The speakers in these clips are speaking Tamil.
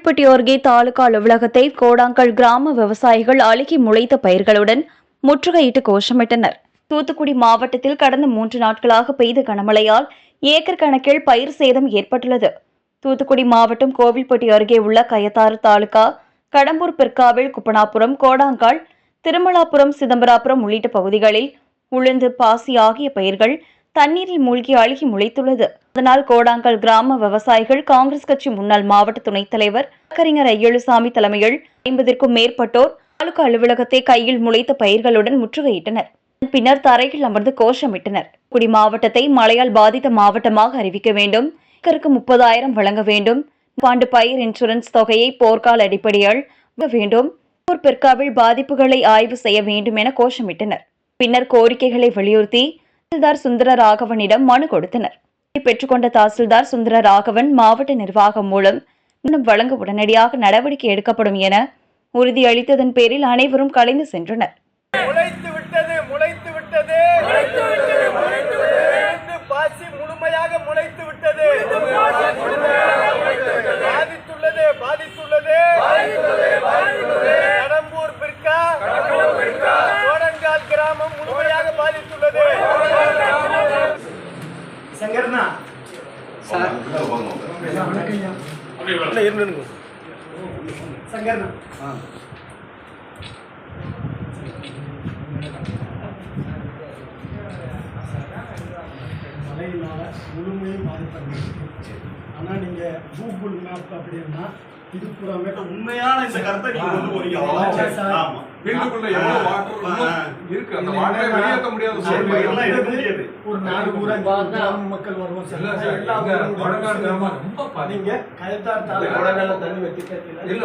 கோவில்பட்டி அருகே தாலுகா அலுவலகத்தை கோடாங்கல் கிராம விவசாயிகள் அழுகி முளைத்த பயிர்களுடன் முற்றுகையிட்டு கோஷமிட்டனர். தூத்துக்குடி மாவட்டத்தில் கடந்த 3 நாட்களாக பெய்த கனமழையால் ஏக்கர் கணக்கில் பயிர் சேதம் ஏற்பட்டுள்ளது. தூத்துக்குடி மாவட்டம் கோவில்பட்டி அருகே உள்ள கயத்தாறு தாலுகா கடம்பூர் பிற்காவில் குப்பனாபுரம், கோடாங்கால், திருமலாபுரம், சிதம்பராபுரம் உள்ளிட்ட பகுதிகளில் உளுந்து, பாசி ஆகிய பயிர்கள் தண்ணீரில் மூழ்கி அழுகி முளைத்துள்ளது. அதனால் கோடாங்கல் கிராம விவசாயிகள் காங்கிரஸ் கட்சி முன்னாள் மாவட்ட துணைத் தலைவர் கறிஞர் ஐயலுசாமி தலைமையில் 50க்கும் மேற்பட்டோர் தாலுகா அலுவலகத்தை கையில் முளைத்த பயிர்களுடன் முற்றுகையிட்டனர். பின்னர் தரையில் அமர்ந்து கோஷமிட்டனர். குடி மாவட்டத்தை மழையால் பாதித்த மாவட்டமாக அறிவிக்க வேண்டும், ஏக்கருக்கு 30,000 வழங்க வேண்டும், ஆண்டு பயிர் இன்சூரன்ஸ் தொகையை போர்க்கால அடிப்படையில் வழங்க வேண்டும், பிற்காவில் பாதிப்புகளை ஆய்வு செய்ய வேண்டும் என கோஷமிட்டனர். பின்னர் கோரிக்கைகளை வலியுறுத்தி தாசில்தார் சுந்தரராகவனிடம் மனு கொடுத்தனர். பெற்றுக்கொண்ட தாசில்தார் சுந்தரராகவன் மாவட்ட நிர்வாகம் மூலம் வழங்க உடனடியாக நடவடிக்கை எடுக்கப்படும் என உறுதியளித்ததன் பேரில் அனைவரும் கலைந்து சென்றனர். பாசி முழுமையாக முளைத்து விட்டது. பாதித்துள்ளது. கடம்பூர் பிற்கா, கோடங்கால் கிராமம் முழுமையாக பாதித்துள்ளது. சங்கர்னா சங்கர்னா மழையினால முழுமையும் பாதிப்படைஞ்சிருக்கு. ஆனால் நீங்கள் கூகுள் மேப் அப்படின்னா இது புறமே உண்மையான இந்த கருத்தை நீங்க கொண்டு போறீங்க. வீட்டுக்குள்ள எவ்வளவு வாட்டர் இருக்கு, அந்த வாட்டரை வெளியேற்ற முடியாத சூழ்நிலை எடுக்க முடியாது. ஒரு 4 ஊரங்க கிராம மக்கள் வருவோம். நீங்க கயத்தார் தாலுகால தண்ணி வச்சிட்டீங்க இல்ல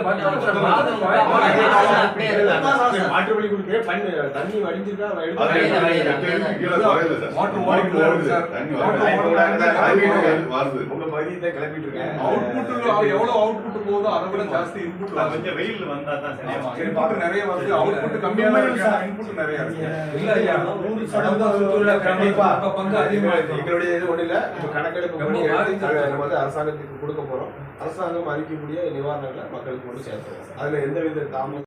மாற்று வழி கொடுத்து தண்ணி வடிஞ்சிட்டா உங்க பகுதியை கிளப்பிட்டு இருக்கேன். அவுட்புட் எவ்வளவு அவுட்புட் போகுதோ அதை விட ஜாஸ்தி இன்புட் கொஞ்சம் வெயில் வந்தா தான் இன்புட் நிறைய வந்து அவுட்புட் கம்மியா இருக்கு, இன்புட் நிறைய இருக்கு. இல்ல ஐயா, 100% கண்டிப்பா பங்கு அதிகமா இருக்கு. எங்களுடைய இது ஒண்ணு இல்ல, இப்ப கணக்கெடுப்பு பண்ணி நம்ம வந்து அரசாங்கத்துக்கு கொடுக்க போறோம். அரசாங்கம் அறிக்கக்கூடிய நிவாரணங்களை மக்களுக்கு கொண்டு சேர்த்துறோம். அதுல எந்தவித தாமதம்